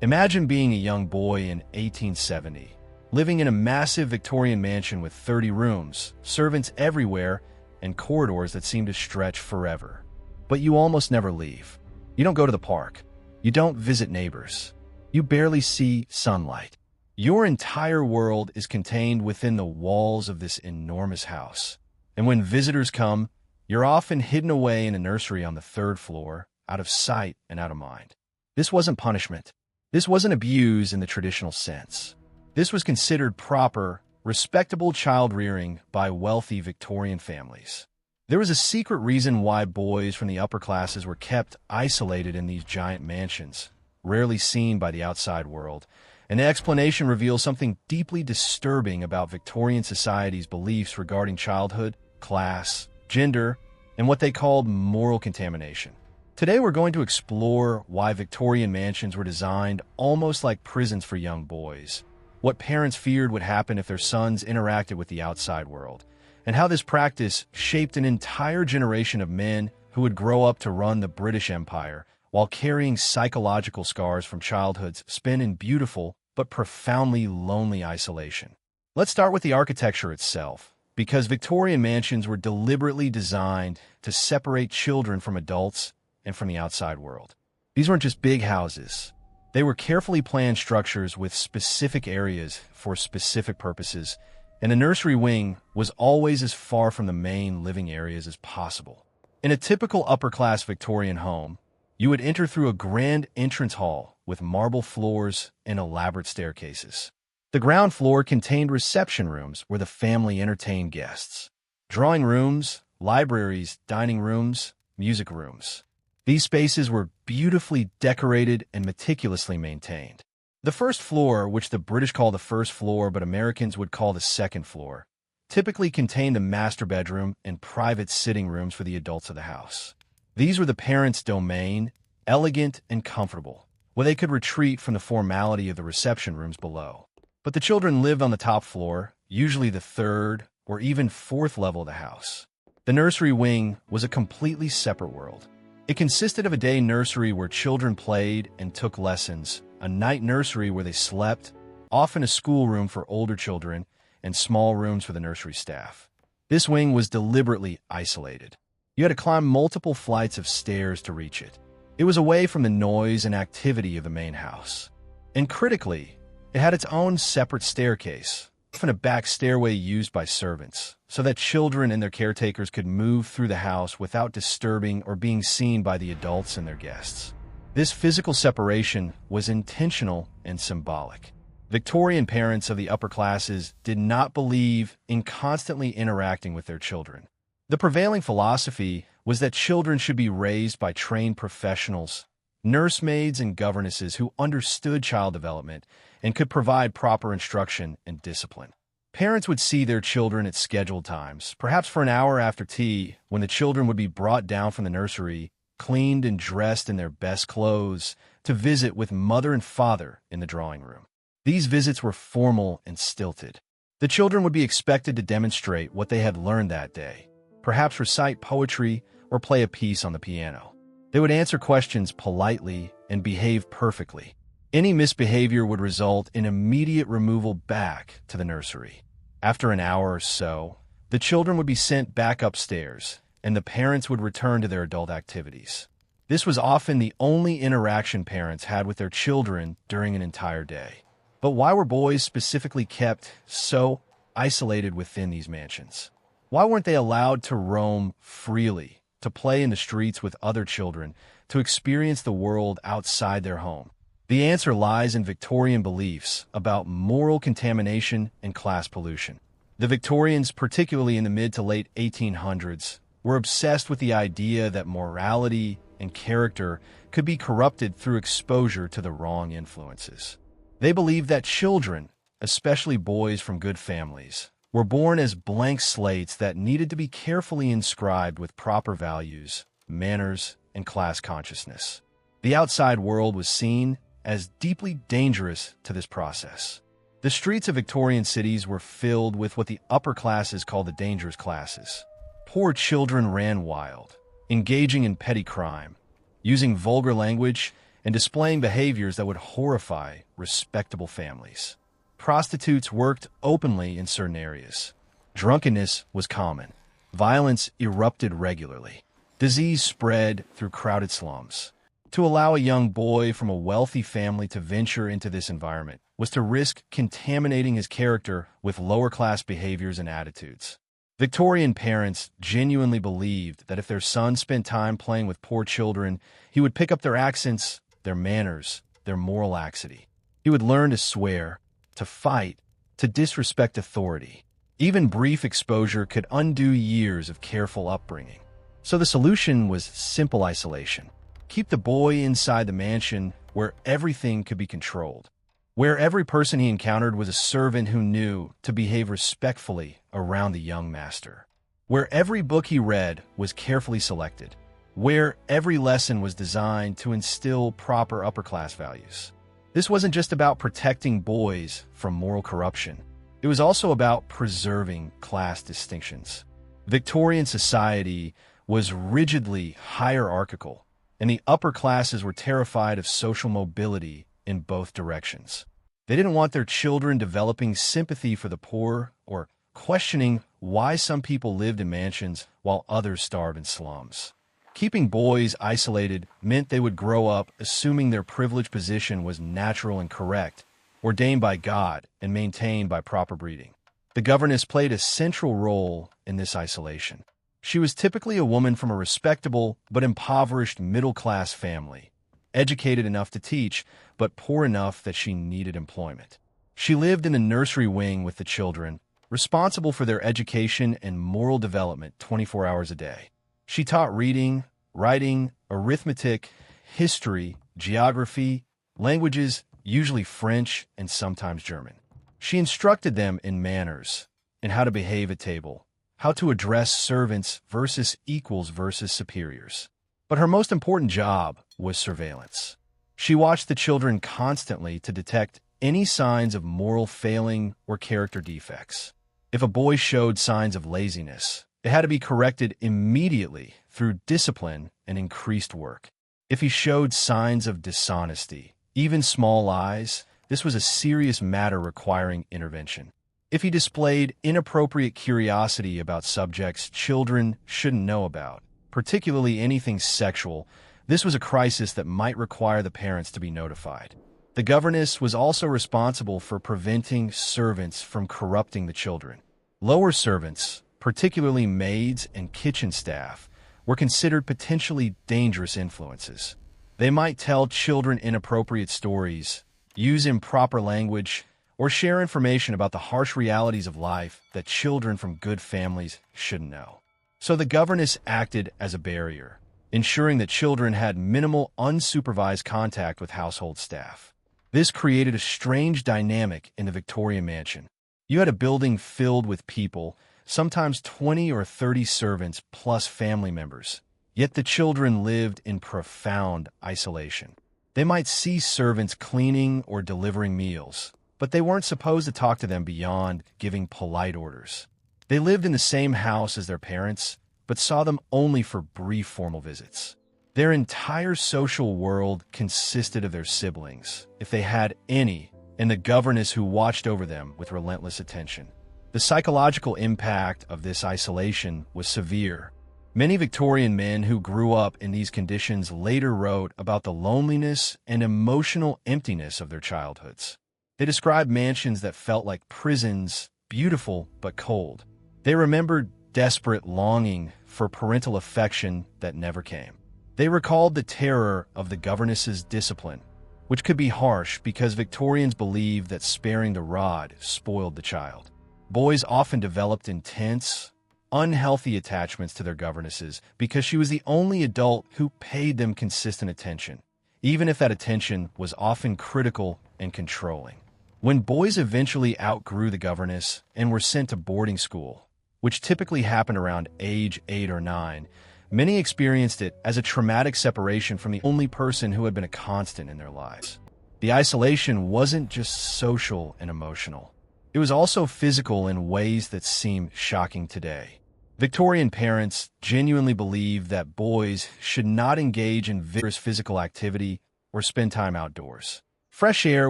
Imagine being a young boy in 1870, living in a massive Victorian mansion with 30 rooms, servants everywhere, and corridors that seem to stretch forever. But you almost never leave. You don't go to the park. You don't visit neighbors. You barely see sunlight. Your entire world is contained within the walls of this enormous house. And when visitors come, you're often hidden away in a nursery on the third floor, out of sight and out of mind. This wasn't punishment. This wasn't abuse in the traditional sense. This was considered proper, respectable child rearing by wealthy Victorian families. There was a secret reason why boys from the upper classes were kept isolated in these giant mansions, rarely seen by the outside world. And the explanation reveals something deeply disturbing about Victorian society's beliefs regarding childhood, class, gender, and what they called moral contamination. Today we're going to explore why Victorian mansions were designed almost like prisons for young boys, what parents feared would happen if their sons interacted with the outside world, and how this practice shaped an entire generation of men who would grow up to run the British Empire while carrying psychological scars from childhoods spent in beautiful but profoundly lonely isolation. Let's start with the architecture itself, because Victorian mansions were deliberately designed to separate children from adults and from the outside world. These weren't just big houses. They were carefully planned structures with specific areas for specific purposes, and the nursery wing was always as far from the main living areas as possible. In a typical upper-class Victorian home, you would enter through a grand entrance hall with marble floors and elaborate staircases. The ground floor contained reception rooms where the family entertained guests, drawing rooms, libraries, dining rooms, music rooms. These spaces were beautifully decorated and meticulously maintained. The first floor, which the British call the first floor but Americans would call the second floor, typically contained the master bedroom and private sitting rooms for the adults of the house. These were the parents' domain, elegant and comfortable, where they could retreat from the formality of the reception rooms below. But the children lived on the top floor, usually the third or even fourth level of the house. The nursery wing was a completely separate world. It consisted of a day nursery where children played and took lessons, a night nursery where they slept, often a schoolroom for older children, and small rooms for the nursery staff. This wing was deliberately isolated. You had to climb multiple flights of stairs to reach it. It was away from the noise and activity of the main house. And critically, it had its own separate staircase, often a back stairway used by servants, so that children and their caretakers could move through the house without disturbing or being seen by the adults and their guests. This physical separation was intentional and symbolic. Victorian parents of the upper classes did not believe in constantly interacting with their children. The prevailing philosophy was that children should be raised by trained professionals, nursemaids and governesses who understood child development and could provide proper instruction and discipline. Parents would see their children at scheduled times, perhaps for an hour after tea, when the children would be brought down from the nursery, cleaned and dressed in their best clothes, to visit with mother and father in the drawing room. These visits were formal and stilted. The children would be expected to demonstrate what they had learned that day, perhaps recite poetry or play a piece on the piano. They would answer questions politely and behave perfectly. Any misbehavior would result in immediate removal back to the nursery. After an hour or so, the children would be sent back upstairs, and the parents would return to their adult activities. This was often the only interaction parents had with their children during an entire day. But why were boys specifically kept so isolated within these mansions? Why weren't they allowed to roam freely, to play in the streets with other children, to experience the world outside their home? The answer lies in Victorian beliefs about moral contamination and class pollution. The Victorians, particularly in the mid to late 1800s, were obsessed with the idea that morality and character could be corrupted through exposure to the wrong influences. They believed that children, especially boys from good families, were born as blank slates that needed to be carefully inscribed with proper values, manners, and class consciousness. The outside world was seen as deeply dangerous to this process. The streets of Victorian cities were filled with what the upper classes called the dangerous classes. Poor children ran wild, engaging in petty crime, using vulgar language, and displaying behaviors that would horrify respectable families. Prostitutes worked openly in certain areas. Drunkenness was common. Violence erupted regularly. Disease spread through crowded slums. To allow a young boy from a wealthy family to venture into this environment was to risk contaminating his character with lower-class behaviors and attitudes. Victorian parents genuinely believed that if their son spent time playing with poor children, he would pick up their accents, their manners, their moral laxity. He would learn to swear, to fight, to disrespect authority. Even brief exposure could undo years of careful upbringing. So the solution was simple isolation. Keep the boy inside the mansion where everything could be controlled, where every person he encountered was a servant who knew to behave respectfully around the young master, where every book he read was carefully selected, where every lesson was designed to instill proper upper-class values. This wasn't just about protecting boys from moral corruption. It was also about preserving class distinctions. Victorian society was rigidly hierarchical, and the upper classes were terrified of social mobility in both directions. They didn't want their children developing sympathy for the poor or questioning why some people lived in mansions while others starved in slums. Keeping boys isolated meant they would grow up assuming their privileged position was natural and correct, ordained by God and maintained by proper breeding. The governess played a central role in this isolation. She was typically a woman from a respectable but impoverished middle-class family, educated enough to teach, but poor enough that she needed employment. She lived in the nursery wing with the children, responsible for their education and moral development 24 hours a day. She taught reading, writing, arithmetic, history, geography, languages, usually French and sometimes German. She instructed them in manners, in how to behave at table, how to address servants versus equals versus superiors. But her most important job was surveillance. She watched the children constantly to detect any signs of moral failing or character defects. If a boy showed signs of laziness, it had to be corrected immediately through discipline and increased work. If he showed signs of dishonesty, even small lies, this was a serious matter requiring intervention. If he displayed inappropriate curiosity about subjects children shouldn't know about, particularly anything sexual, this was a crisis that might require the parents to be notified. The governess was also responsible for preventing servants from corrupting the children. Lower servants, particularly maids and kitchen staff, were considered potentially dangerous influences. They might tell children inappropriate stories, use improper language, or share information about the harsh realities of life that children from good families shouldn't know. So the governess acted as a barrier, ensuring that children had minimal unsupervised contact with household staff. This created a strange dynamic in the Victorian mansion. You had a building filled with people, sometimes 20 or 30 servants plus family members, yet the children lived in profound isolation. They might see servants cleaning or delivering meals, but they weren't supposed to talk to them beyond giving polite orders. They lived in the same house as their parents, but saw them only for brief formal visits. Their entire social world consisted of their siblings, if they had any, and the governess who watched over them with relentless attention. The psychological impact of this isolation was severe. Many Victorian men who grew up in these conditions later wrote about the loneliness and emotional emptiness of their childhoods. They described mansions that felt like prisons, beautiful but cold. They remembered desperate longing for parental affection that never came. They recalled the terror of the governess's discipline, which could be harsh because Victorians believed that sparing the rod spoiled the child. Boys often developed intense, unhealthy attachments to their governesses because she was the only adult who paid them consistent attention, even if that attention was often critical and controlling. When boys eventually outgrew the governess and were sent to boarding school, which typically happened around age 8 or 9, many experienced it as a traumatic separation from the only person who had been a constant in their lives. The isolation wasn't just social and emotional. It was also physical in ways that seem shocking today. Victorian parents genuinely believed that boys should not engage in vigorous physical activity or spend time outdoors. Fresh air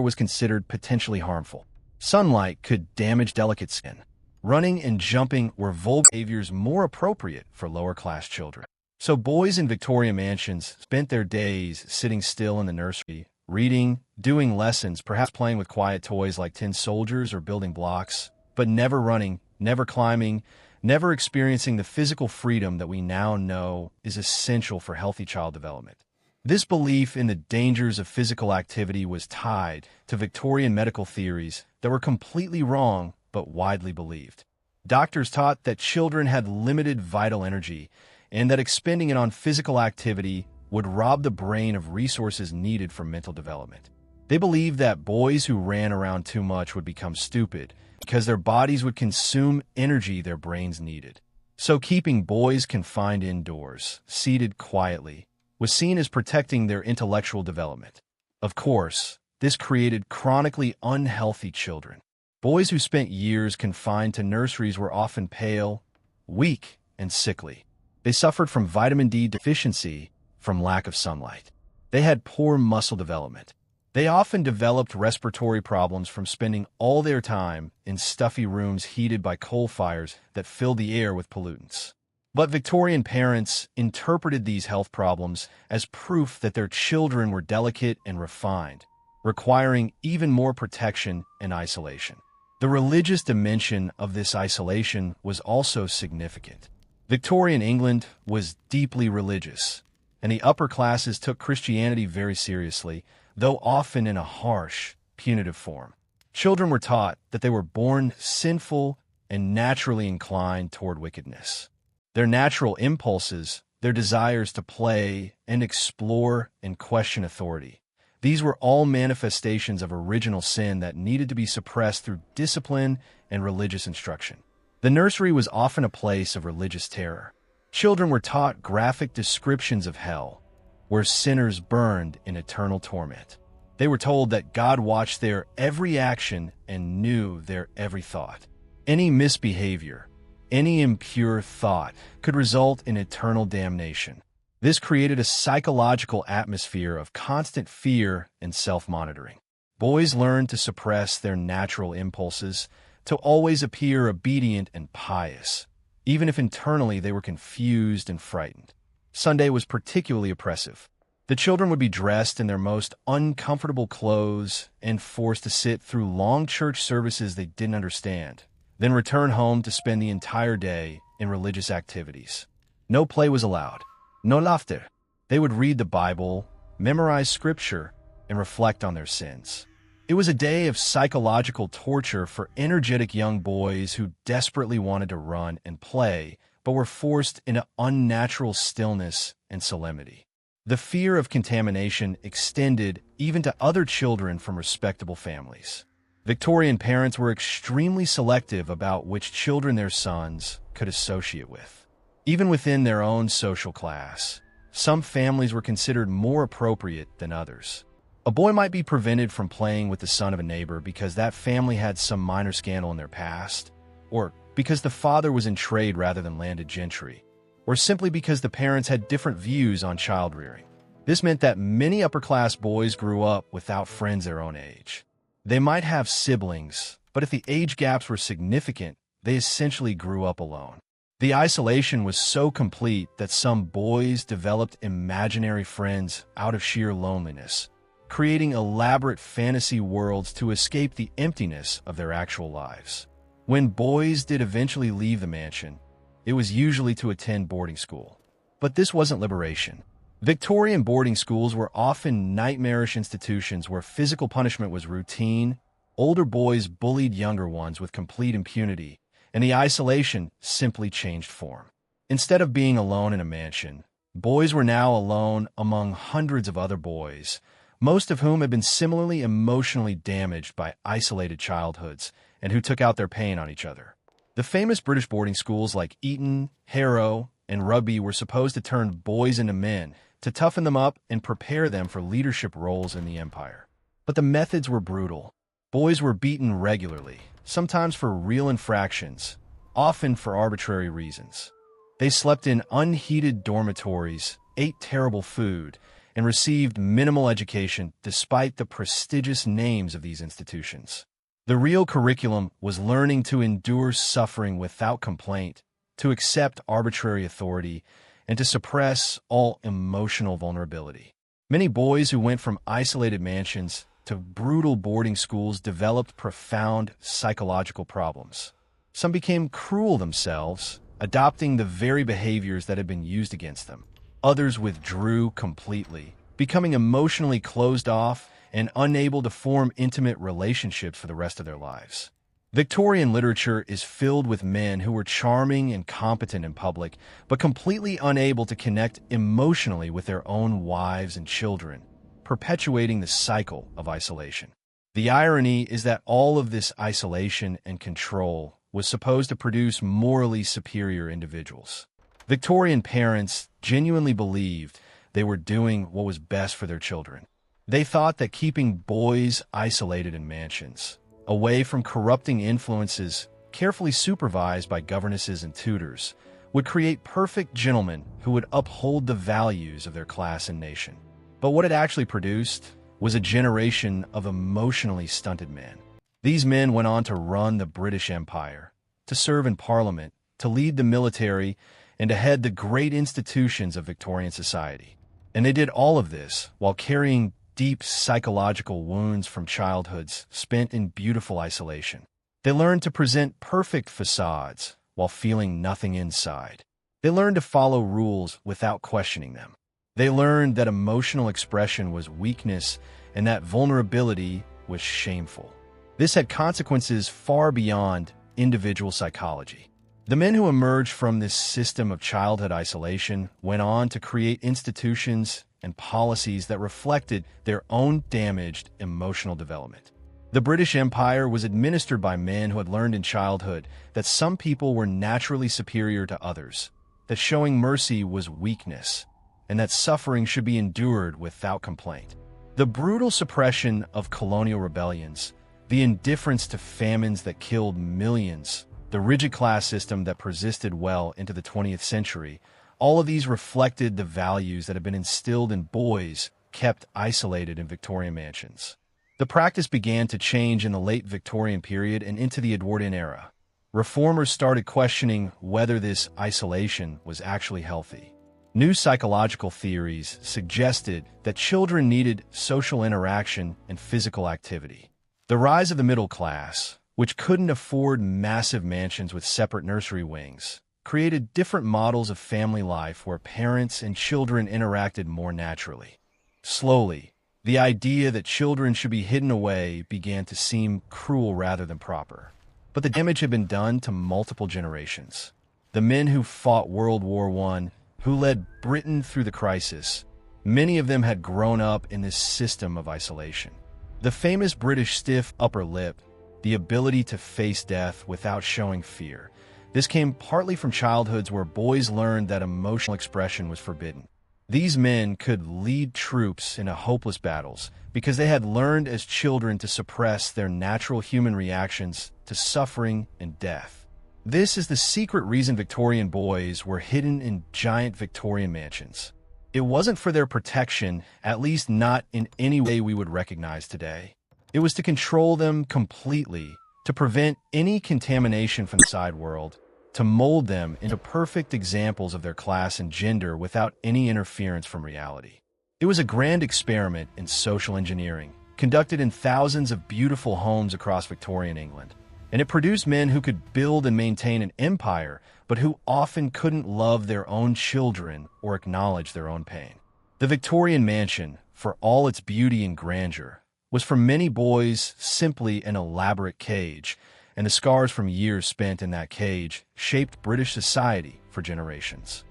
was considered potentially harmful. Sunlight could damage delicate skin. Running and jumping were vulgar behaviors more appropriate for lower-class children. So boys in Victorian mansions spent their days sitting still in the nursery, reading, doing lessons, perhaps playing with quiet toys like tin soldiers or building blocks, but never running, never climbing, never experiencing the physical freedom that we now know is essential for healthy child development. This belief in the dangers of physical activity was tied to Victorian medical theories that were completely wrong but widely believed. Doctors taught that children had limited vital energy and that expending it on physical activity would rob the brain of resources needed for mental development. They believed that boys who ran around too much would become stupid because their bodies would consume energy their brains needed. So keeping boys confined indoors, seated quietly, was seen as protecting their intellectual development. Of course, this created chronically unhealthy children. Boys who spent years confined to nurseries were often pale, weak, and sickly. They suffered from vitamin D deficiency from lack of sunlight. They had poor muscle development. They often developed respiratory problems from spending all their time in stuffy rooms heated by coal fires that filled the air with pollutants. But Victorian parents interpreted these health problems as proof that their children were delicate and refined, requiring even more protection and isolation. The religious dimension of this isolation was also significant. Victorian England was deeply religious, and the upper classes took Christianity very seriously, though often in a harsh, punitive form. Children were taught that they were born sinful and naturally inclined toward wickedness. Their natural impulses, their desires to play and explore and question authority, these were all manifestations of original sin that needed to be suppressed through discipline and religious instruction. The nursery was often a place of religious terror. Children were taught graphic descriptions of hell, where sinners burned in eternal torment. They were told that God watched their every action and knew their every thought. Any misbehavior, any impure thought could result in eternal damnation. This created a psychological atmosphere of constant fear and self-monitoring. Boys learned to suppress their natural impulses, to always appear obedient and pious, even if internally they were confused and frightened. Sunday was particularly oppressive. The children would be dressed in their most uncomfortable clothes and forced to sit through long church services they didn't understand, then return home to spend the entire day in religious activities. No play was allowed. No laughter. They would read the Bible, memorize scripture, and reflect on their sins. It was a day of psychological torture for energetic young boys who desperately wanted to run and play, but were forced into unnatural stillness and solemnity. The fear of contamination extended even to other children from respectable families. Victorian parents were extremely selective about which children their sons could associate with. Even within their own social class, some families were considered more appropriate than others. A boy might be prevented from playing with the son of a neighbor because that family had some minor scandal in their past, or because the father was in trade rather than landed gentry, or simply because the parents had different views on child rearing. This meant that many upper-class boys grew up without friends their own age. They might have siblings, but if the age gaps were significant, they essentially grew up alone. The isolation was so complete that some boys developed imaginary friends out of sheer loneliness, creating elaborate fantasy worlds to escape the emptiness of their actual lives. When boys did eventually leave the mansion, it was usually to attend boarding school. But this wasn't liberation. Victorian boarding schools were often nightmarish institutions where physical punishment was routine, older boys bullied younger ones with complete impunity, and the isolation simply changed form. Instead of being alone in a mansion, boys were now alone among hundreds of other boys, most of whom had been similarly emotionally damaged by isolated childhoods and who took out their pain on each other. The famous British boarding schools like Eton, Harrow, and Rugby were supposed to turn boys into men, to toughen them up and prepare them for leadership roles in the empire. But the methods were brutal. Boys were beaten regularly, sometimes for real infractions, often for arbitrary reasons. They slept in unheated dormitories, ate terrible food, and received minimal education despite the prestigious names of these institutions. The real curriculum was learning to endure suffering without complaint, to accept arbitrary authority, and to suppress all emotional vulnerability. Many boys who went from isolated mansions to brutal boarding schools developed profound psychological problems. Some became cruel themselves, adopting the very behaviors that had been used against them. Others withdrew completely, becoming emotionally closed off and unable to form intimate relationships for the rest of their lives. Victorian literature is filled with men who were charming and competent in public, but completely unable to connect emotionally with their own wives and children, perpetuating the cycle of isolation. The irony is that all of this isolation and control was supposed to produce morally superior individuals. Victorian parents genuinely believed they were doing what was best for their children. They thought that keeping boys isolated in mansions, away from corrupting influences, carefully supervised by governesses and tutors, would create perfect gentlemen who would uphold the values of their class and nation. But what it actually produced was a generation of emotionally stunted men. These men went on to run the British Empire, to serve in Parliament, to lead the military, and to head the great institutions of Victorian society. And they did all of this while carrying deep psychological wounds from childhoods spent in beautiful isolation. They learned to present perfect facades while feeling nothing inside. They learned to follow rules without questioning them. They learned that emotional expression was weakness and that vulnerability was shameful. This had consequences far beyond individual psychology. The men who emerged from this system of childhood isolation went on to create institutions and policies that reflected their own damaged emotional development. The British Empire was administered by men who had learned in childhood that some people were naturally superior to others, that showing mercy was weakness, and that suffering should be endured without complaint. The brutal suppression of colonial rebellions, the indifference to famines that killed millions, the rigid class system that persisted well into the 20th century, all of these reflected the values that had been instilled in boys kept isolated in Victorian mansions. The practice began to change in the late Victorian period and into the Edwardian era. Reformers started questioning whether this isolation was actually healthy. New psychological theories suggested that children needed social interaction and physical activity. The rise of the middle class, which couldn't afford massive mansions with separate nursery wings, created different models of family life where parents and children interacted more naturally. Slowly, the idea that children should be hidden away began to seem cruel rather than proper. But the damage had been done to multiple generations. The men who fought World War I, who led Britain through the crisis, many of them had grown up in this system of isolation. The famous British stiff upper lip, the ability to face death without showing fear, this came partly from childhoods where boys learned that emotional expression was forbidden. These men could lead troops into hopeless battles because they had learned as children to suppress their natural human reactions to suffering and death. This is the secret reason Victorian boys were hidden in giant Victorian mansions. It wasn't for their protection, at least not in any way we would recognize today. It was to control them completely, to prevent any contamination from the outside world, to mold them into perfect examples of their class and gender without any interference from reality. It was a grand experiment in social engineering, conducted in thousands of beautiful homes across Victorian England, and it produced men who could build and maintain an empire, but who often couldn't love their own children or acknowledge their own pain. The Victorian mansion, for all its beauty and grandeur, was for many boys simply an elaborate cage, and the scars from years spent in that cage shaped British society for generations.